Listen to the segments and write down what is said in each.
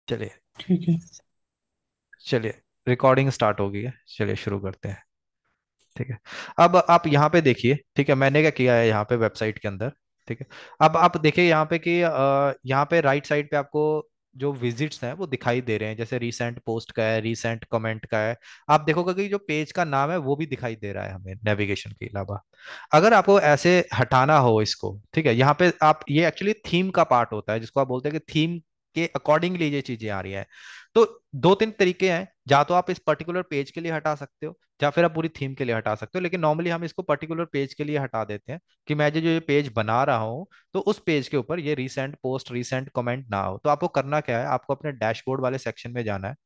चलिए। ठीक है। चलिए, रिकॉर्डिंग स्टार्ट हो गई है, चलिए शुरू करते हैं। ठीक है। अब आप यहाँ पे देखिए, ठीक है, मैंने क्या किया है यहाँ पे वेबसाइट के अंदर। ठीक है। अब आप देखिए यहाँ पे कि यहाँ पे राइट साइड पे आपको जो विजिट्स हैं वो दिखाई दे रहे हैं, जैसे रीसेंट पोस्ट का है, रीसेंट कमेंट का है। आप देखोगे कि जो पेज का नाम है वो भी दिखाई दे रहा है हमें नेविगेशन के अलावा। अगर आपको ऐसे हटाना हो इसको, ठीक है, यहाँ पे आप, ये एक्चुअली थीम का पार्ट होता है जिसको आप बोलते हैं कि थीम के अकॉर्डिंगली ये चीजें आ रही हैं। तो दो तीन तरीके हैं, या तो आप इस पर्टिकुलर पेज के लिए हटा सकते हो, या फिर आप पूरी थीम के लिए हटा सकते हो, लेकिन नॉर्मली हम इसको पर्टिकुलर पेज के लिए हटा देते हैं कि मैं जो ये पेज बना रहा हूँ तो उस पेज के ऊपर ये रीसेंट पोस्ट, रीसेंट कमेंट ना हो। तो आपको करना क्या है, आपको अपने डैशबोर्ड वाले सेक्शन में जाना है।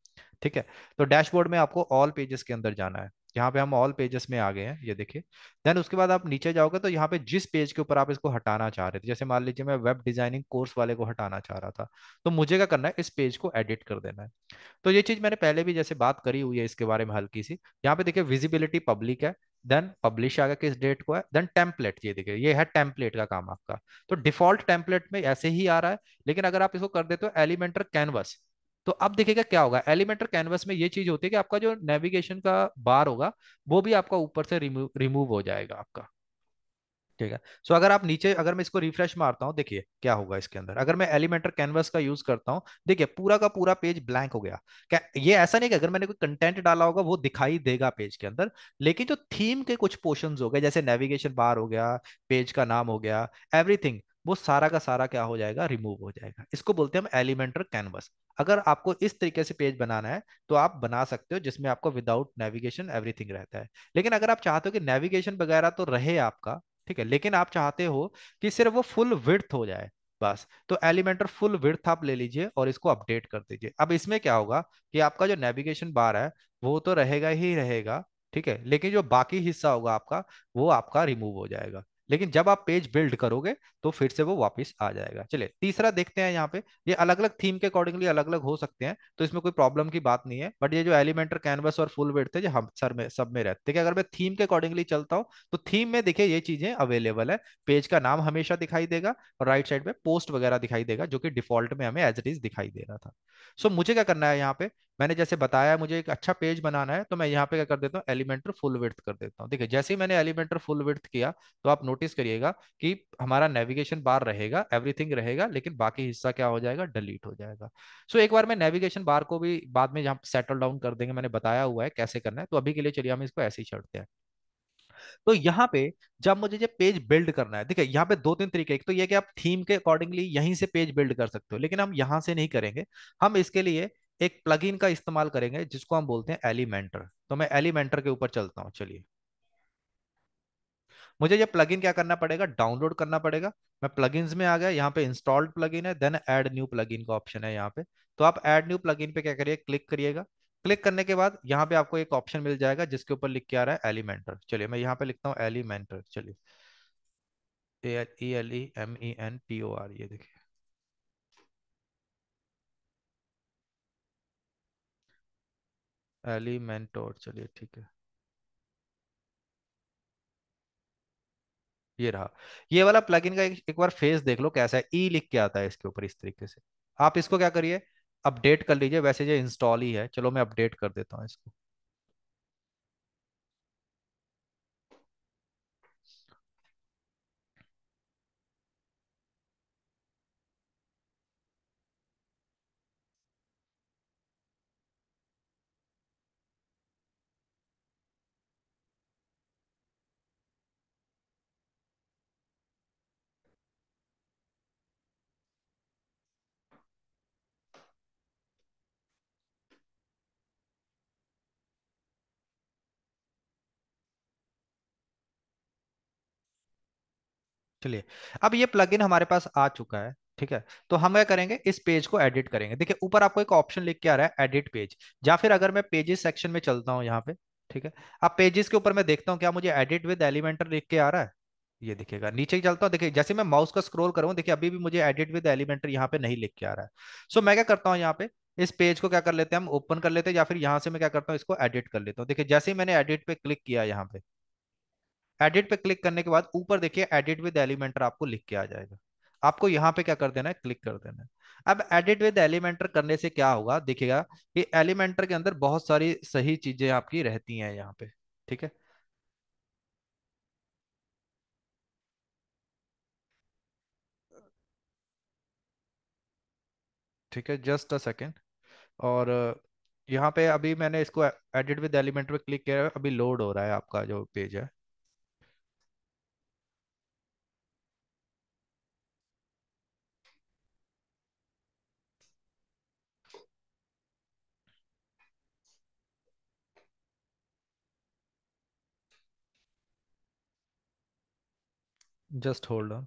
ठीक है। तो डैशबोर्ड में आपको ऑल पेजेस के अंदर जाना है। यहाँ पे हम ऑल पेजेस में आ गए हैं, ये देखिए। देन उसके बाद आप नीचे जाओगे तो यहाँ पे जिस पेज के ऊपर आप इसको हटाना चाह रहे थे, जैसे मान लीजिए मैं वेब डिजाइनिंग कोर्स वाले को हटाना चाह रहा था, तो मुझे क्या करना है, इस पेज को एडिट कर देना है। तो ये चीज मैंने पहले भी जैसे बात करी हुई है इसके बारे में हल्की सी। यहाँ पे देखिए विजिबिलिटी पब्लिक है, देन पब्लिश आ गया किस डेट को है, देन टेम्पलेट, ये देखिए ये है टेम्पलेट का काम आपका। तो डिफॉल्ट टेम्पलेट में ऐसे ही आ रहा है, लेकिन अगर आप इसको कर देते हो एलिमेंटर कैनवस, तो अब देखिएगा क्या होगा। एलिमेंटर कैनवस में ये चीज होती है कि आपका जो नेविगेशन का बार होगा वो भी आपका ऊपर से रिमूव रिमूव हो जाएगा आपका। ठीक है। सो अगर आप नीचे, अगर मैं इसको रिफ्रेश मारता हूँ, देखिए क्या होगा इसके अंदर। अगर मैं एलिमेंटर कैनवस का यूज करता हूँ, देखिए पूरा का पूरा पेज ब्लैंक हो गया। क्या ये ऐसा नहीं कि अगर मैंने कोई कंटेंट डाला होगा वो दिखाई देगा पेज के अंदर, लेकिन जो थीम के कुछ पोर्शंस हो गए, जैसे नेविगेशन बार हो गया, पेज का नाम हो गया, एवरीथिंग, वो सारा का सारा क्या हो जाएगा, रिमूव हो जाएगा। इसको बोलते हैं हम एलिमेंटर कैनवस। अगर आपको इस तरीके से पेज बनाना है तो आप बना सकते हो, जिसमें आपको विदाउट नेविगेशन एवरीथिंग रहता है। लेकिन अगर आप चाहते हो कि नेविगेशन वगैरह तो रहे आपका, ठीक है, लेकिन आप चाहते हो कि सिर्फ वो फुल विड्थ हो जाए बस, तो एलिमेंटर फुल विड्थ आप ले लीजिए और इसको अपडेट कर दीजिए। अब इसमें क्या होगा कि आपका जो नेविगेशन बार है वो तो रहेगा ही रहेगा, ठीक है, लेकिन जो बाकी हिस्सा होगा आपका वो आपका रिमूव हो जाएगा। लेकिन जब आप पेज बिल्ड करोगे तो फिर से वो वापस आ जाएगा। चलिए तीसरा देखते हैं यहाँ पे। ये अलग अलग थीम के अकॉर्डिंगली अलग अलग हो सकते हैं, तो इसमें कोई प्रॉब्लम की बात नहीं है, बट ये जो एलिमेंटर कैनवस और फुल विड्थ है, जो हम सर में सब में रहते हैं, कि अगर मैं थीम के अकॉर्डिंगली चलता हूँ तो थीम में देखिए ये चीजें अवेलेबल है। पेज का नाम हमेशा दिखाई देगा, और राइट साइड पे पोस्ट वगैरह दिखाई देगा, जो कि डिफॉल्ट में हमें एज इट इज दिखाई दे रहा था। सो मुझे क्या करना है यहाँ पे, मैंने जैसे बताया मुझे एक अच्छा पेज बनाना है, तो मैं यहाँ पे क्या कर देता हूँ, एलिमेंटर फुल विड्थ कर देता हूँ। देखिए जैसे ही मैंने एलिमेंटर फुल विड्थ किया, तो आप नोटिस करिएगा कि हमारा नेविगेशन बार रहेगा, एवरीथिंग रहेगा, लेकिन बाकी हिस्सा क्या हो जाएगा, डिलीट हो जाएगा। सो एक बार मैं नेविगेशन बार को भी बाद में जहाँ सेटल डाउन कर देंगे, मैंने बताया हुआ है कैसे करना है, तो अभी के लिए चलिए हम इसको ऐसे ही छोड़ते हैं। तो यहाँ पे जब मुझे जब पेज बिल्ड करना है, देखिए यहाँ पे दो तीन तरीके, एक तो ये कि आप थीम के अकॉर्डिंगली यहीं से पेज बिल्ड कर सकते हो, लेकिन हम यहाँ से नहीं करेंगे। हम इसके लिए एक प्लगइन का इस्तेमाल करेंगे जिसको हम बोलते हैं एलिमेंटर। तो मैं एलिमेंटर के ऊपर चलता हूँ, चलिए। मुझे ये प्लगइन क्या करना पड़ेगा, डाउनलोड करना पड़ेगा। मैं प्लगइन्स में आ गया, यहाँ पे इंस्टॉल्ड प्लगइन है, देन ऐड न्यू प्लगइन का ऑप्शन है यहाँ पे। तो आप ऐड न्यू प्लगइन पे क्या करिए, क्लिक करिएगा। क्लिक करने के बाद यहाँ पे आपको एक ऑप्शन मिल जाएगा जिसके ऊपर लिख के आ रहा है एलिमेंटर। चलिए मैं यहाँ पे लिखता हूँ एलिमेंटर, चलिए। ALEMENTOR, ये देखिए एलिमेंटोर, चलिए ठीक है। ये रहा। ये वाला प्लगइन का एक बार फेस देख लो कैसा है, ई लिख के आता है इसके ऊपर इस तरीके से। आप इसको क्या करिए, अपडेट कर लीजिए। वैसे ये इंस्टॉल ही है, चलो मैं अपडेट कर देता हूँ इसको। चलिए, अब ये प्लगइन हमारे पास आ चुका है, ठीक है। तो हम क्या करेंगे, इस पेज को एडिट करेंगे। देखिए ऊपर आपको एक ऑप्शन लिख के आ रहा है एडिट पेज, या फिर अगर मैं पेजेस सेक्शन में चलता हूँ यहाँ पे, ठीक है। अब पेजेस के ऊपर मैं देखता हूँ क्या मुझे एडिट विद एलिमेंटर लिख के आ रहा है। ये दिखेगा, नीचे ही चलता हूँ, देखिए जैसे मैं माउस का स्क्रॉल करूँ, देखिए अभी भी मुझे एडिट विद एलिमेंटर यहाँ पे नहीं लिख के आ रहा है। सो मैं क्या करता हूँ यहाँ पे, इस पेज को क्या कर लेते हैं हम, ओपन कर लेते हैं, या फिर यहाँ से मैं क्या करता हूँ, इसको एडिट कर लेता हूँ। देखिए जैसे ही मैंने एडिट पे क्लिक किया यहाँ पे, एडिट पे क्लिक करने के बाद ऊपर देखिए एडिट विद एलिमेंटर आपको लिख के आ जाएगा। आपको यहाँ पे क्या कर देना है, क्लिक कर देना है। अब एडिट विद एलिमेंटर करने से क्या होगा देखिएगा कि एलिमेंटर के अंदर बहुत सारी सही चीजें आपकी रहती हैं यहाँ पे। ठीक है। ठीक है, जस्ट अ सेकेंड। और यहाँ पे अभी मैंने इसको एडिट विद एलिमेंटर पे क्लिक किया है, अभी लोड हो रहा है आपका जो पेज है। Just hold on.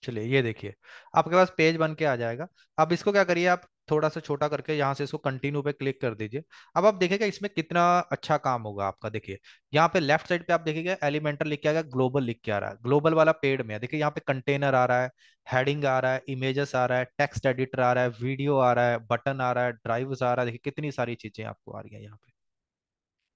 चलिए ये देखिए, आपके पास पेज बन के आ जाएगा। अब इसको क्या करिए, आप थोड़ा सा छोटा करके यहाँ से इसको कंटिन्यू पे क्लिक कर दीजिए। अब आप देखिएगा इसमें कितना अच्छा काम होगा आपका। देखिए यहाँ पे लेफ्ट साइड पे आप देखिएगा एलिमेंटर लिख के आएगा, ग्लोबल लिख के आ रहा है, ग्लोबल वाला पेड में है। देखिए यहाँ पे कंटेनर आ रहा है, हेडिंग आ रहा है, इमेजेस आ रहा है, टेक्स्ट एडिटर आ रहा है, वीडियो आ रहा है, बटन आ रहा है, ड्राइव्स आ रहा है। देखिए कितनी सारी चीजें आपको आ रही है यहाँ पे।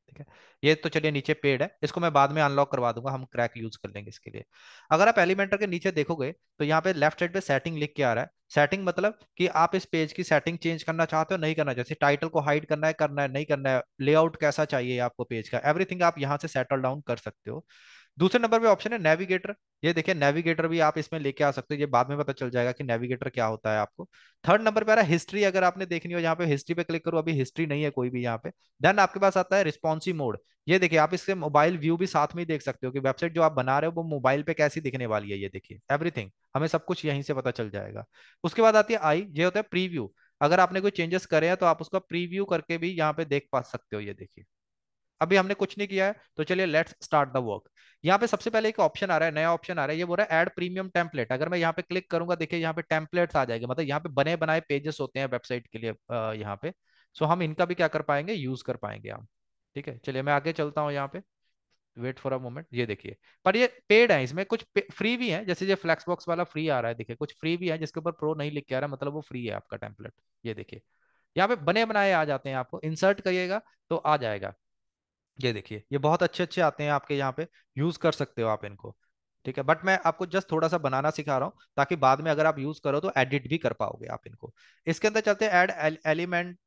ठीक है। ये तो चलिए नीचे पेड है, इसको मैं बाद में अनलॉक करवा दूंगा, हम क्रैक यूज कर लेंगे इसके लिए। अगर आप एलिमेंटर के नीचे देखोगे तो यहाँ पे लेफ्ट साइड पे सेटिंग लिख के आ रहा है। सेटिंग मतलब कि आप इस पेज की सेटिंग चेंज करना चाहते हो नहीं करना, जैसे टाइटल को हाइड करना है नहीं करना है, लेआउट कैसा चाहिए आपको पेज का, एवरीथिंग आप यहाँ से सेटल डाउन कर सकते हो। दूसरे नंबर पे ऑप्शन है नेविगेटर। ये देखिए नेविगेटर भी आप इसमें लेके आ सकते हो, ये बाद में पता चल जाएगा कि नेविगेटर क्या होता है आपको। थर्ड नंबर पे आ रहा है हिस्ट्री, अगर आपने देखनी हो यहाँ पे हिस्ट्री पे क्लिक करो, अभी हिस्ट्री नहीं है कोई भी यहाँ पे। देन आपके पास आता है रिस्पॉन्सिव मोड। ये देखिए आप इसके मोबाइल व्यू भी साथ में ही देख सकते हो कि वेबसाइट जो आप बना रहे हो वो मोबाइल पे कैसी दिखने वाली है। ये देखिए एवरीथिंग हमें सब कुछ यहीं से पता चल जाएगा। उसके बाद आती है आई, ये होता है प्रीव्यू। अगर आपने कोई चेंजेस करे हैं तो आप उसका प्रीव्यू करके भी यहाँ पे देख पा सकते हो। ये देखिए अभी हमने कुछ नहीं किया है, तो चलिए लेट्स स्टार्ट द वर्क। यहाँ पे सबसे पहले एक ऑप्शन आ रहा है, नया ऑप्शन आ रहा है, ये बोल रहा है ऐड प्रीमियम टेम्पलेट। अगर मैं यहाँ पे क्लिक करूंगा, देखिए यहाँ पे टेम्पलेट्स आ जाएंगे, मतलब यहाँ पे बने बनाए पेजेस होते हैं वेबसाइट के लिए यहाँ पे। सो हम इनका भी क्या कर पाएंगे, यूज कर पाएंगे हम। ठीक है, चलिए मैं आगे चलता हूँ यहाँ पे। वेट फॉर अ मोमेंट, ये देखिए पर ये पेड है, इसमें कुछ फ्री भी है, जैसे ये फ्लैक्स बॉक्स वाला फ्री आ रहा है। देखिए कुछ फ्री भी है जिसके ऊपर प्रो नहीं लिख के आ रहा है, मतलब वो फ्री है आपका टेम्पलेट। ये देखिए यहाँ पे बने बनाए आ जाते हैं, आपको इंसर्ट करिएगा तो आ जाएगा। ये देखिए ये बहुत अच्छे अच्छे आते हैं आपके यहाँ पे, यूज कर सकते हो आप इनको। ठीक है, बट मैं आपको जस्ट थोड़ा सा बनाना सिखा रहा हूँ ताकि बाद में अगर आप यूज करो तो एडिट भी कर पाओगे आप इनको। इसके अंदर चलते हैं ऐड एलिमेंट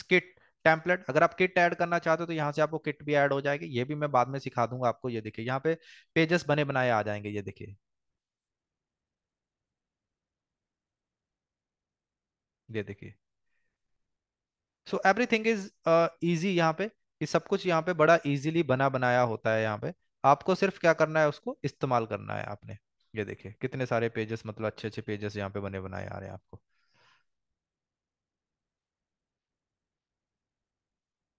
किट टेम्पलेट। अगर आप किट ऐड करना चाहते हो तो यहाँ से आपको किट भी ऐड हो जाएगी, ये भी मैं बाद में सिखा दूंगा आपको। ये देखिए यहाँ पे पेजेस बने बनाए आ जाएंगे, ये देखिए। ये देखिए सो एवरीथिंग इज इजी यहाँ पे, कि सब कुछ यहाँ पे बड़ा इजीली बना बनाया होता है यहाँ पे। आपको सिर्फ क्या करना है, उसको इस्तेमाल करना है आपने। ये देखिए कितने सारे पेजेस, मतलब अच्छे अच्छे पेजेस यहाँ पे बने बनाए आ रहे हैं आपको।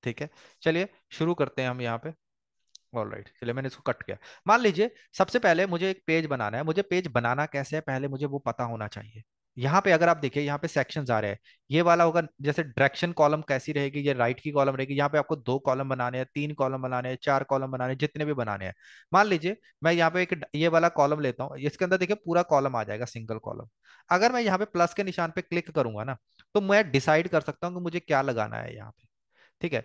ठीक है, चलिए शुरू करते हैं हम यहाँ पे। ऑल राइट, चलिए मैंने इसको कट किया। मान लीजिए सबसे पहले मुझे एक पेज बनाना है, मुझे पेज बनाना कैसे है पहले मुझे वो पता होना चाहिए। यहाँ पे अगर आप देखिए यहाँ पे सेक्शंस आ रहे हैं, ये वाला होगा जैसे डायरेक्शन कॉलम कैसी रहेगी, ये राइट की कॉलम रहेगी। यहाँ पे आपको 2 कॉलम बनाने हैं, 3 कॉलम बनाने हैं, 4 कॉलम बनाने हैं, जितने भी बनाने हैं। मान लीजिए मैं यहाँ पे एक ये वाला कॉलम लेता हूँ, इसके अंदर देखिए पूरा कॉलम आ जाएगा, सिंगल कॉलम। अगर मैं यहाँ पे प्लस के निशान पे क्लिक करूंगा ना, तो मैं डिसाइड कर सकता हूँ कि मुझे क्या लगाना है यहाँ पे। ठीक है,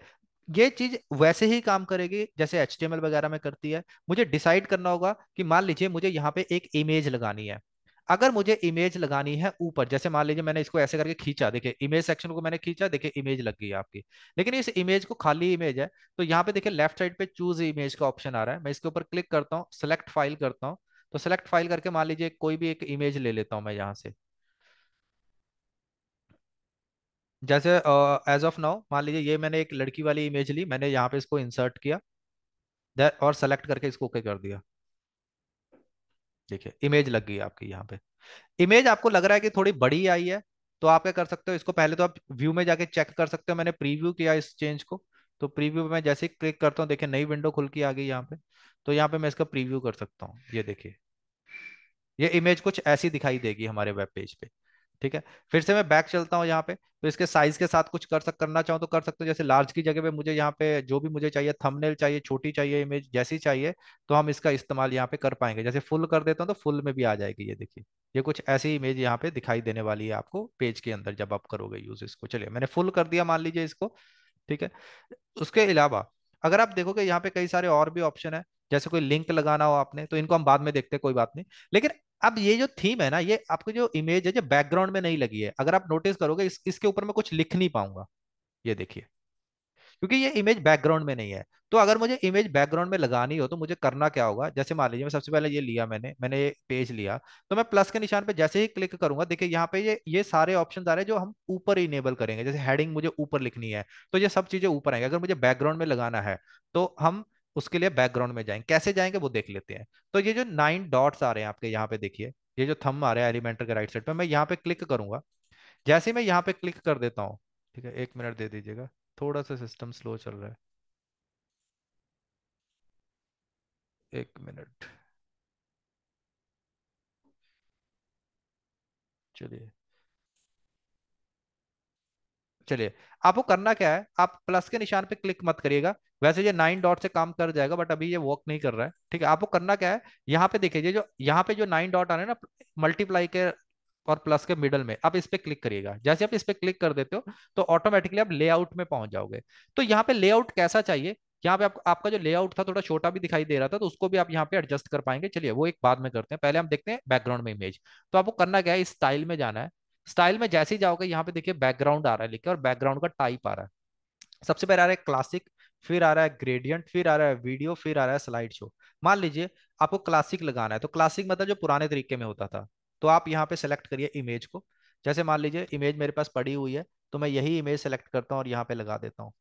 ये चीज वैसे ही काम करेगी जैसे HTML वगैरह में करती है। मुझे डिसाइड करना होगा कि मान लीजिए मुझे यहाँ पे एक इमेज लगानी है। अगर मुझे इमेज लगानी है ऊपर, जैसे मान लीजिए मैंने इसको ऐसे करके खींचा, देखिए इमेज सेक्शन को मैंने खींचा, देखिए इमेज लग गई आपकी। लेकिन इस इमेज को खाली इमेज है, तो यहाँ पे देखिए लेफ्ट साइड पे चूज इमेज का ऑप्शन आ रहा है, मैं इसके ऊपर क्लिक करता हूँ, सेलेक्ट फाइल करता हूँ। तो सेलेक्ट फाइल करके मान लीजिए कोई भी एक इमेज ले लेता हूँ मैं यहाँ से। जैसे एज ऑफ नाउ मान लीजिए ये मैंने एक लड़की वाली इमेज ली, मैंने यहाँ पे इसको इंसर्ट किया, और सेलेक्ट करके इसको ओके कर दिया। देखिए इमेज लग गई आपकी यहाँ पे। इमेज आपको लग रहा है कि थोड़ी बड़ी आई है, तो आप क्या कर सकते हो, इसको पहले तो आप व्यू में जाके चेक कर सकते हो। मैंने प्रीव्यू किया इस चेंज को, तो प्रीव्यू में मैं जैसे ही क्लिक करता हूँ, देखिए नई विंडो खुल के आ गई यहाँ पे। तो यहाँ पे मैं इसका प्रीव्यू कर सकता हूँ, ये देखिए ये इमेज कुछ ऐसी दिखाई देगी हमारे वेब पेज पे। ठीक है। फिर से मैं बैक चलता हूँ यहाँ पे, तो इसके साइज के साथ कुछ करना चाहूँ तो कर सकते हो। जैसे लार्ज की जगह पे मुझे यहाँ पे जो भी मुझे चाहिए, थंबनेल चाहिए, छोटी चाहिए इमेज, जैसी चाहिए, तो हम इसका इस्तेमाल यहाँ पे कर पाएंगे। जैसे फुल कर देता हूँ तो फुल में भी आ जाएगी, ये देखिए। ये कुछ ऐसी इमेज यहाँ पे दिखाई देने वाली है आपको पेज के अंदर जब आप करोगे यूज इसको। चलिए मैंने फुल कर दिया मान लीजिए इसको। ठीक है। उसके अलावा अगर आप देखोगे यहाँ पे कई सारे और भी ऑप्शन है। जैसे कोई लिंक लगाना हो आपने, तो इनको हम बाद में देखते हैं, कोई बात नहीं। लेकिन अब ये जो थीम है ना, ये आपको जो इमेज है जो बैकग्राउंड में नहीं लगी है, अगर आप नोटिस करोगे इसके ऊपर मैं कुछ लिख नहीं पाऊंगा। ये देखिए, क्योंकि ये इमेज बैकग्राउंड में नहीं है। तो अगर मुझे इमेज बैकग्राउंड में लगानी हो तो मुझे करना क्या होगा, जैसे मान लीजिए मैं सबसे पहले ये लिया, मैंने ये पेज लिया, तो मैं प्लस के निशान पे जैसे ही क्लिक करूंगा, देखिए यहाँ पे ये सारे ऑप्शन आ रहे हैं जो हम ऊपर इनेबल करेंगे। जैसे हेडिंग मुझे ऊपर लिखनी है, तो ये सब चीजें ऊपर आएंगे। अगर मुझे बैकग्राउंड में लगाना है तो हम उसके लिए बैकग्राउंड में जाएंगे। कैसे जाएंगे वो देख लेते हैं। तो ये जो 9 डॉट्स आ रहे हैं आपके यहाँ पे देखिए, ये जो थंब आ रहा है एलिमेंटर के राइट साइड पे, मैं यहाँ पे क्लिक करूंगा। जैसे ही मैं यहाँ पे क्लिक कर देता हूँ, ठीक है, 1 मिनट दे दीजिएगा, थोड़ा सा सिस्टम स्लो चल रहा है। 1 मिनट। चलिए। चलिए, आपको करना क्या है, आप प्लस के निशान पे क्लिक मत करिएगा। वैसे ये 9 डॉट से काम कर जाएगा, बट अभी ये वर्क नहीं कर रहा है। ठीक है, आपको करना क्या है, यहाँ पे देखिए, ये जो यहाँ पे जो 9 डॉट आ रहे हैं ना, मल्टीप्लाई के और प्लस के मिडल में, आप इस पे क्लिक करिएगा। जैसे आप इस पे क्लिक कर देते हो तो ऑटोमेटिकली आप लेआउट में पहुंच जाओगे। तो यहाँ पे लेआउट कैसा चाहिए, यहाँ पे आपका जो लेआउट था थोड़ा छोटा भी दिखाई दे रहा था, तो उसको भी आप यहाँ पे एडजस्ट कर पाएंगे। चलिए वो एक बाद में करते हैं, पहले हम देखते हैं बैकग्राउंड में इमेज। तो आपको करना क्या है, इस स्टाइल में जाना है। स्टाइल में जैसे ही जाओगे, यहाँ पे देखिए बैकग्राउंड आ रहा है लिखे, और बैकग्राउंड का टाइप आ रहा है। सबसे पहले आ रहा है क्लासिक, फिर आ रहा है ग्रेडियंट, फिर आ रहा है वीडियो, फिर आ रहा है स्लाइड शो। मान लीजिए आपको क्लासिक लगाना है, तो क्लासिक मतलब जो पुराने तरीके में होता था। तो आप यहाँ पे सेलेक्ट करिए इमेज को। जैसे मान लीजिए इमेज मेरे पास पड़ी हुई है, तो मैं यही इमेज सेलेक्ट करता हूँ और यहाँ पे लगा देता हूँ।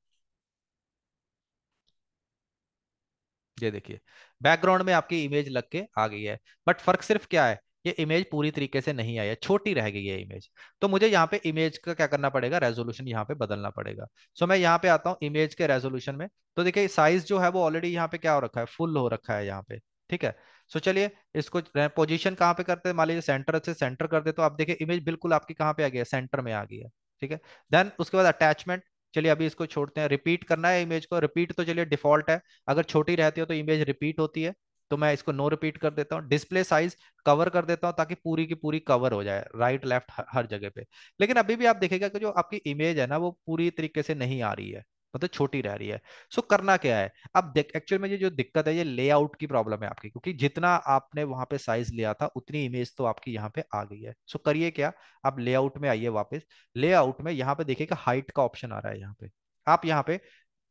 ये देखिए, बैकग्राउंड में आपकी इमेज लग के आ गई है। बट फर्क सिर्फ क्या है, ये इमेज पूरी तरीके से नहीं आई है, छोटी रह गई है इमेज। तो मुझे यहाँ पे इमेज का क्या करना पड़ेगा, रेजोल्यूशन यहाँ पे बदलना पड़ेगा। सो मैं यहाँ पे आता हूँ इमेज के रेजोल्यूशन में। तो देखिए साइज जो है वो ऑलरेडी यहाँ पे क्या हो रखा है, फुल हो रखा है यहाँ पे। ठीक है। सो चलिए इसको पोजीशन कहाँ पे करते हैं, मान लीजिए सेंटर से सेंटर कर दे, तो आप देखिए इमेज बिल्कुल आपकी कहाँ पे आ गई है, सेंटर में आ गई है। ठीक है। देन उसके बाद अटैचमेंट। चलिए अभी इसको छोड़ते हैं, रिपीट करना है इमेज को, रिपीट तो चलिए डिफॉल्ट है। अगर छोटी रहती हो तो इमेज रिपीट होती है, तो मैं इसको नो रिपीट कर देता हूँ। डिस्प्ले साइज कवर कर देता हूँ, ताकि पूरी की पूरी कवर हो जाए, राइट लेफ्ट हर जगह पे। लेकिन अभी भी आप देखेगा कि जो आपकी इमेज है ना, वो पूरी तरीके से नहीं आ रही है, मतलब छोटी रह रही है। सो करना क्या है, अब देख एक्चुअल में ये जो दिक्कत है, ये लेआउट की प्रॉब्लम है आपकी, क्योंकि जितना आपने वहां पे साइज लिया था उतनी इमेज तो आपकी यहाँ पे आ गई है। सो करिए क्या, आप लेआउट में आइए वापस। लेआउट में यहाँ पे देखिएगा हाइट का ऑप्शन आ रहा है यहाँ पे। आप यहाँ पे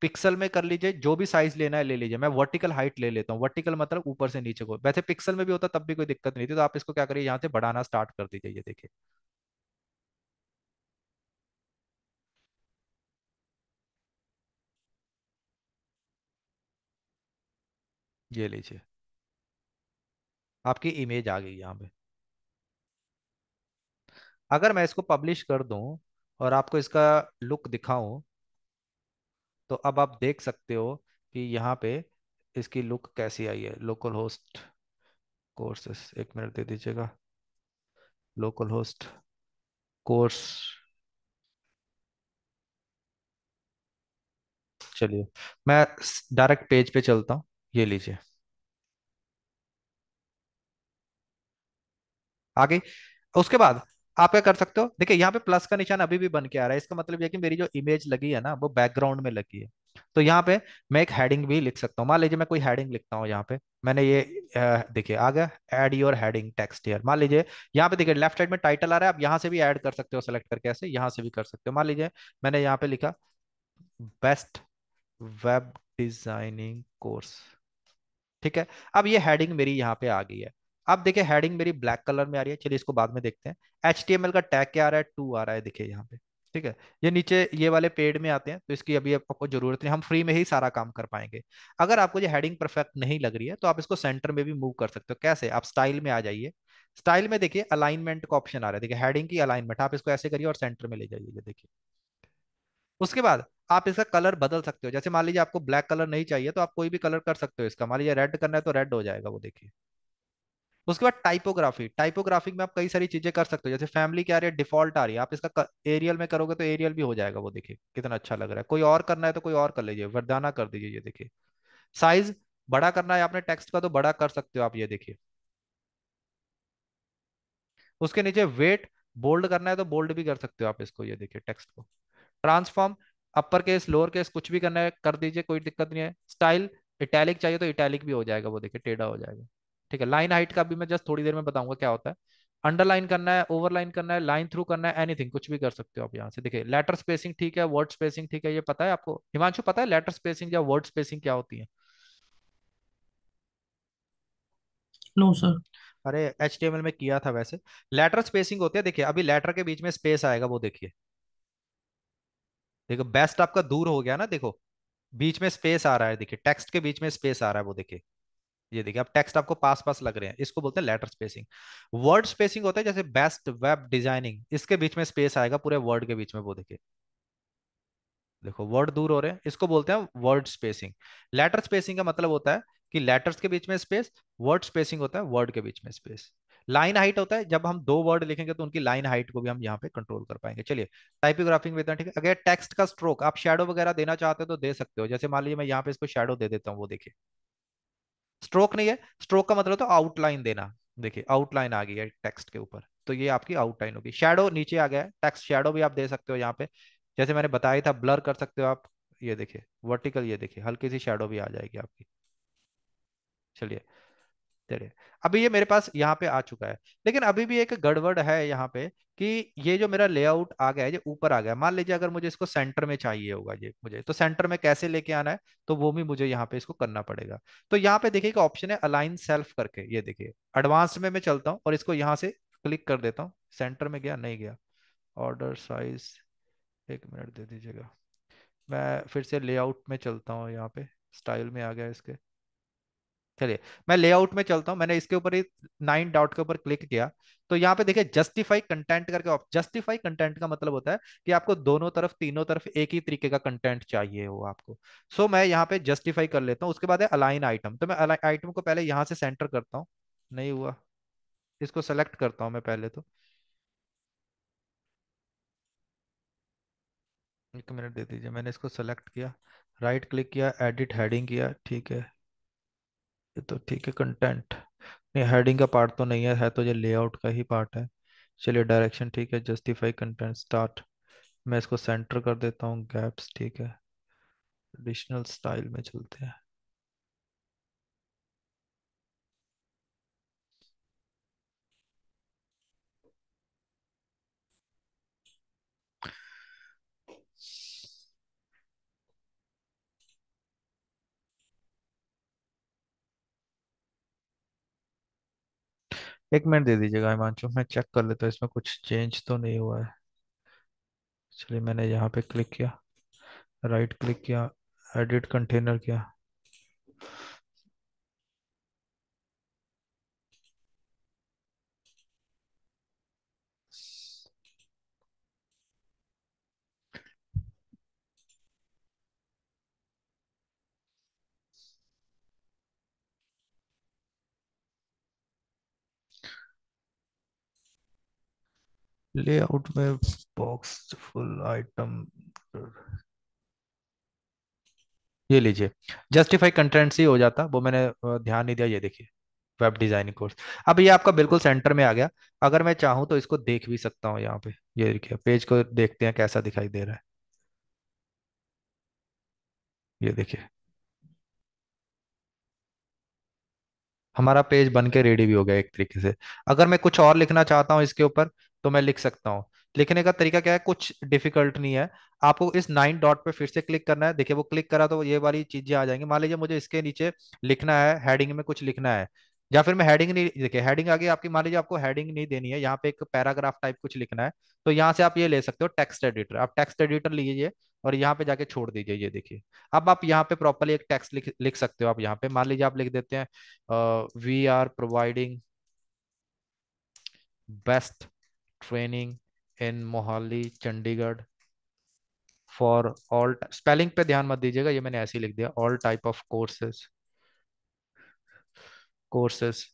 पिक्सल में कर लीजिए, जो भी साइज लेना है ले लीजिए। मैं वर्टिकल हाइट ले लेता हूँ, वर्टिकल मतलब ऊपर से नीचे को, वैसे पिक्सल में भी होता तब भी कोई दिक्कत नहीं थी। तो आप इसको क्या करिए, यहाँ से बढ़ाना स्टार्ट कर दीजिए, ये देखिए। ये लीजिए, आपकी इमेज आ गई यहाँ पे। अगर मैं इसको पब्लिश कर दूं और आपको इसका लुक दिखाऊं, तो अब आप देख सकते हो कि यहाँ पे इसकी लुक कैसी आई है। लोकल होस्ट कोर्सेस, 1 मिनट दे दीजिएगा। Local host course. चलिए मैं डायरेक्ट पेज पे चलता हूँ। ये लीजिए, आ गई। उसके बाद आप क्या कर सकते हो, देखिए यहाँ पे प्लस का निशान अभी भी बन के आ रहा है। इसका मतलब ये कि मेरी जो इमेज लगी है ना, वो बैकग्राउंड में लगी है। तो यहाँ पे मैं एक हेडिंग भी लिख सकता हूँ। मान लीजिए मैं कोई हेडिंग लिखता हूँ यहाँ पे। मैंने ये देखिए आ गया, add your heading text here. मान लीजिए यहाँ पे देखिए लेफ्ट साइड में टाइटल आ रहा है, आप यहाँ से भी ऐड कर सकते हो, सेलेक्ट करके ऐसे यहाँ से भी कर सकते हो। मान लीजिए मैंने यहाँ पे लिखा बेस्ट वेब डिजाइनिंग कोर्स। ठीक है। अब ये हेडिंग मेरी यहाँ पे आ गई है। अब देखिए हेडिंग मेरी ब्लैक कलर में आ रही है, चलिए इसको बाद में देखते हैं। HTML का टैग क्या आ रहा है, 2 आ रहा है, देखिए यहाँ पे। ठीक है। ये नीचे ये वाले पेड में आते हैं, तो इसकी अभी आपको जरूरत नहीं, हम फ्री में ही सारा काम कर पाएंगे। अगर आपको ये हेडिंग परफेक्ट नहीं लग रही है, तो आप इसको सेंटर में भी मूव कर सकते हो। कैसे, आप स्टाइल में आ जाइए। स्टाइल में देखिए अलाइनमेंट का ऑप्शन आ रहा है, देखिए हेडिंग की अलाइनमेंट, आप इसको ऐसे करिए और सेंटर में ले जाइए, ये देखिए। उसके बाद आप इसका कलर बदल सकते हो। जैसे मान लीजिए आपको ब्लैक कलर नहीं चाहिए, तो आप कोई भी कलर कर सकते हो इसका। मान लीजिए रेड करना है तो रेड हो जाएगा, वो देखिए। उसके बाद टाइपोग्राफी, टाइपोग्राफी में आप कई सारी चीजें कर सकते हो, जैसे फैमिली क्या आ रही है, डिफॉल्ट आ रही है, आप इसका एरियल में करोगे तो एरियल भी हो जाएगा, वो देखिए कितना अच्छा लग रहा है। कोई और करना है तो कोई और कर लीजिए, वर्दाना कर दीजिए, ये देखिए। साइज बड़ा करना है आपने टेक्स्ट का तो बड़ा कर सकते हो आप, ये देखिए। उसके नीचे वेट बोल्ड करना है तो बोल्ड भी कर सकते हो आप इसको, ये देखिए टेक्स्ट को। Transform upper case lower case कुछ भी करना है कर दीजिए, कोई दिक्कत नहीं है। स्टाइल इटैलिक चाहिए तो इटैलिक भी हो जाएगा, वो देखिए टेढ़ा हो जाएगा। ठीक है, लाइन हाइट का भी मैं जस्ट थोड़ी देर में बताऊंगा क्या होता है। अंडरलाइन करना है, ओवरलाइन करना है, लाइन थ्रू करना है, एनीथिंग कुछ भी कर सकते हो आप यहाँ से। देखिए लेटर स्पेसिंग ठीक है, वर्ड स्पेसिंग ठीक है, ये पता है आपको हिमांशु, पता है लेटर स्पेसिंग या वर्ड स्पेसिंग क्या होती है? No sir. अरे HTML में किया था वैसे। लेटर स्पेसिंग होती है, देखिए अभी लेटर के बीच में स्पेस आएगा, वो देखिए। देखो बेस्ट आपका दूर हो गया ना, देखो बीच में स्पेस आ रहा है, देखिए टेक्स्ट के बीच में स्पेस आ रहा है, वो देखिए। ये देखिए अब टेक्स्ट आपको पास पास लग रहे हैं, इसको बोलते हैं लेटर स्पेसिंग। वर्ड स्पेसिंग होता है जैसे बेस्ट वेब डिजाइनिंग, इसके बीच में स्पेस आएगा पूरे वर्ड के बीच में, वो देखिए। देखो वर्ड दूर हो रहे हैं, इसको बोलते हैं वर्ड स्पेसिंग। लेटर स्पेसिंग का मतलब होता है कि लेटर्स के बीच में स्पेस। वर्ड स्पेसिंग होता है वर्ड के बीच में स्पेस। लाइन हाइट होता है जब हम दो वर्ड लिखेंगे तो उनकी लाइन हाइट को भी हम यहाँ पे कंट्रोल कर पाएंगे। चलिए टाइपोग्राफिंग में इतना ठीक है। अगर टेक्स्ट का स्ट्रोक आप शेडो वगैरह देना चाहते हो तो दे सकते हो, जैसे मान लीजिए मैं यहाँ पे इसको शेडो दे देता हूँ, वो देखिए। स्ट्रोक नहीं है, स्ट्रोक का मतलब तो आउटलाइन देना। देखिए आउटलाइन आ गई है टेक्स्ट के ऊपर, तो ये आपकी आउटलाइन होगी। शैडो नीचे आ गया है, टेक्स्ट शैडो भी आप दे सकते हो यहाँ पे, जैसे मैंने बताया था ब्लर कर सकते हो आप। ये देखिए वर्टिकल, ये देखिए हल्की सी शैडो भी आ जाएगी आपकी। चलिए, चलिए अभी ये मेरे पास यहाँ पे आ चुका है। लेकिन अभी भी एक गड़बड़ है यहाँ पे, कि ये जो मेरा लेआउट आ गया है, ये ऊपर आ गया है। मान लीजिए अगर मुझे इसको सेंटर में चाहिए होगा, ये मुझे तो सेंटर में कैसे लेके आना है, तो वो भी मुझे यहाँ पे इसको करना पड़ेगा। तो यहाँ पे देखिए एक ऑप्शन है अलाइन सेल्फ करके, ये देखिए एडवांस में मैं चलता हूँ और इसको यहाँ से क्लिक कर देता हूँ। सेंटर में गया, नहीं गया। ऑर्डर साइज, एक मिनट दे दीजिएगा। मैं फिर से लेआउट में चलता हूँ, यहाँ पे स्टाइल में आ गया इसके। चलिए मैं लेआउट में चलता हूं, मैंने इसके ऊपर ही 9 डॉट के ऊपर क्लिक किया। तो यहाँ पे देखिए जस्टिफाई कंटेंट करके, जस्टिफाई कंटेंट का मतलब होता है कि आपको दोनों तरफ तीनों तरफ एक ही तरीके का कंटेंट चाहिए हो आपको। सो मैं यहाँ पे जस्टिफाई कर लेता हूँ। उसके बाद है अलाइन आइटम, तो मैं अलाइन आइटम को पहले यहाँ से सेंटर करता हूँ। नहीं हुआ, इसको सेलेक्ट करता हूँ मैं पहले तो। एक मिनट दे दीजिए, मैंने इसको सेलेक्ट किया, राइट क्लिक किया, एडिट हेडिंग किया, ठीक है। ये तो ठीक है कंटेंट, नहीं हेडिंग का पार्ट तो नहीं है तो ये लेआउट का ही पार्ट है। चलिए डायरेक्शन ठीक है, जस्टिफाई कंटेंट स्टार्ट। मैं इसको सेंटर कर देता हूँ, गैप्स ठीक है। एडिशनल स्टाइल में चलते हैं। एक मिनट दे दीजिएगा हिमांशु, मैं चेक कर लेता हूँ इसमें कुछ चेंज तो नहीं हुआ है। चलिए मैंने यहाँ पे क्लिक किया, राइट क्लिक किया, एडिट कंटेनर किया। लेआउट में बॉक्स फुल आइटम, ये लीजिए जस्टिफाई कंटेंट्स ही हो जाता, वो मैंने ध्यान नहीं दिया। ये देखिए वेब डिजाइनिंग कोर्स, अब ये आपका बिल्कुल सेंटर में आ गया। अगर मैं चाहूँ तो इसको देख भी सकता हूँ यहाँ पे, ये देखिए पेज को देखते हैं कैसा दिखाई दे रहा है। ये देखिए हमारा पेज बन के रेडी भी हो गया एक तरीके से। अगर मैं कुछ और लिखना चाहता हूँ इसके ऊपर तो मैं लिख सकता हूँ। लिखने का तरीका क्या है, कुछ डिफिकल्ट नहीं है। आपको इस 9 डॉट पे फिर से क्लिक करना है, देखिए वो क्लिक करा तो ये वाली चीजें आ जाएंगी। मान लीजिए मुझे इसके नीचे लिखना है, हेडिंग में कुछ लिखना है, या फिर मैं हेडिंग नहीं, देखिए हेडिंग आगे आपकी, मान लीजिए आपको हेडिंग नहीं देनी है, यहाँ पे एक पैराग्राफ टाइप कुछ लिखना है, तो यहाँ से आप ये ले सकते हो टेक्स्ट एडिटर। आप टेक्स्ट एडिटर लीजिए और यहाँ पे जाके छोड़ दीजिए, ये देखिए। अब आप यहाँ पे प्रॉपरली एक टेक्स्ट लिख लिख सकते हो। आप यहाँ पे मान लीजिए आप लिख देते हैं, we are providing best training in Mohali Chandigarh for all. Spelling पे ध्यान मत दीजिएगा, ये मैंने ऐसे ही लिख दिया, all type of courses, courses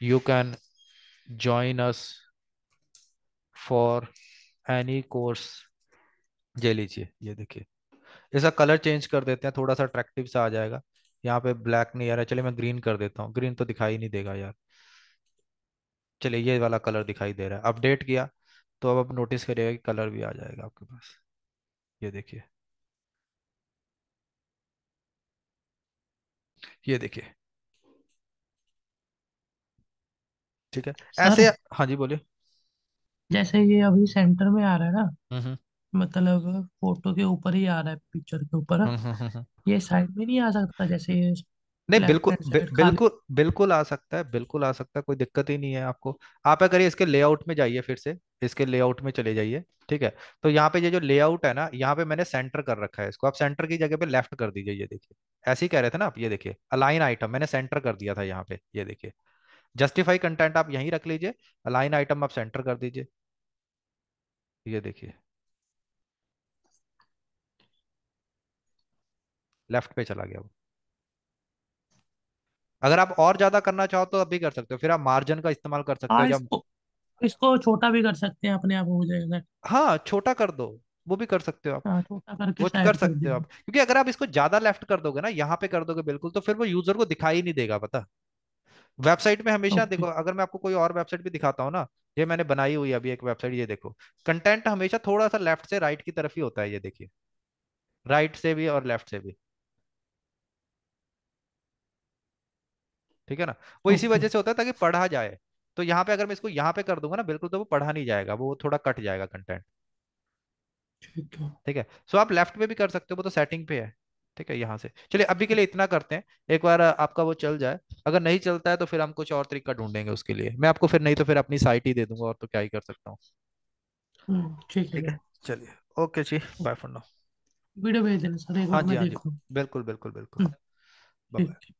you can join us for any course. ये लीजिए, ये देखिए। इसका कलर चेंज कर देते हैं, थोड़ा सा अट्रैक्टिव सा आ जाएगा। यहाँ पे ब्लैक नहीं आ रहा है, चलिए मैं ग्रीन कर देता हूँ। ग्रीन तो दिखाई नहीं देगा यार। चलिए ये वाला कलर दिखाई दे रहा है, अपडेट किया तो अब आप नोटिस करिएगा कि कलर भी आ जाएगा आपके पास। ये देखिए, ये देखिए। ठीक है। सर ऐसे। हाँ जी, बोलिए। जैसे ये अभी सेंटर में आ रहा है ना, हम्म मतलब फोटो के ऊपर ही आ रहा है, पिक्चर के ऊपर। हम्म। ये साइड में नहीं आ सकता, जैसे ये नहीं, लेफ्ट बिल्कुल हैंड साइड खाली? बिल्कुल बिल्कुल आ सकता है, बिल्कुल आ सकता है, कोई दिक्कत ही नहीं है आपको। आप क्या करिए, इसके लेआउट में जाइए, फिर से इसके लेआउट में चले जाइए। ठीक है। तो यहाँ पे ये जो लेआउट है ना, यहाँ पे मैंने सेंटर कर रखा है इसको, आप सेंटर की जगह पे लेफ्ट कर दीजिए। ये देखिए, ऐसे ही कह रहे थे ना आप, ये देखिए अलाइन आइटम मैंने सेंटर कर दिया था यहाँ पे, ये देखिए। जस्टिफाई कंटेंट आप यहीं रख लीजिए, अलाइन आइटम आप सेंटर कर दीजिए। ये देखिए, लेफ्ट पे चला गया वो। अगर आप और ज्यादा करना चाहो तो अभी कर सकते हो, फिर आप मार्जिन का इस्तेमाल कर सकते हो हाँ, जब। इसको इसको छोटा भी कर सकते हैं, अपने आप हो जाएगा। हाँ, छोटा कर दो, वो भी कर सकते हो आप। हाँ, छोटा करके वो कर साइड कर सकते हो दिया। आप, क्योंकि अगर आप इसको ज्यादा लेफ्ट कर दोगे ना, यहाँ पे कर दोगे बिल्कुल, तो फिर वो यूजर को दिखाई नहीं देगा, पता। वेबसाइट में हमेशा ओके। देखो, अगर मैं आपको कोई और वेबसाइट भी दिखाता हूँ ना, ये मैंने बनाई हुई है अभी एक वेबसाइट, ये देखो। कंटेंट हमेशा थोड़ा सा लेफ्ट से राइट की तरफ ही होता है, ये देखिए। राइट से भी और लेफ्ट से भी। ठीक है ना। वो इसी ओके। वजह से होता है ताकि पढ़ा जाए। तो यहाँ पे अगर मैं इसको यहाँ पे कर दूंगा ना बिल्कुल, तो वो पढ़ा नहीं जाएगा, वो थोड़ा कट जाएगा कंटेंट। ठीक है। ठीक है। सो आप लेफ्ट में भी कर सकते हो, वो तो सेटिंग पे है। ठीक है, यहाँ से चलिए अभी के लिए इतना करते हैं। एक बार आपका वो चल जाए। अगर नहीं चलता है तो फिर हम कुछ और तरीका ढूंढेंगे उसके लिए, मैं आपको फिर नहीं तो फिर अपनी साइट ही दे दूंगा, और तो क्या ही कर सकता हूँ। ठीक है ठीक है। भाई। चलिए, ओके जी, बाय फॉर नाउ। वीडियो भेज देना सर, एक हाँ बार जी, मैं हाँ जी। देखूँ। बिल्कुल बिल्कुल बिल्कुल। हम्म, बाय। ठीक।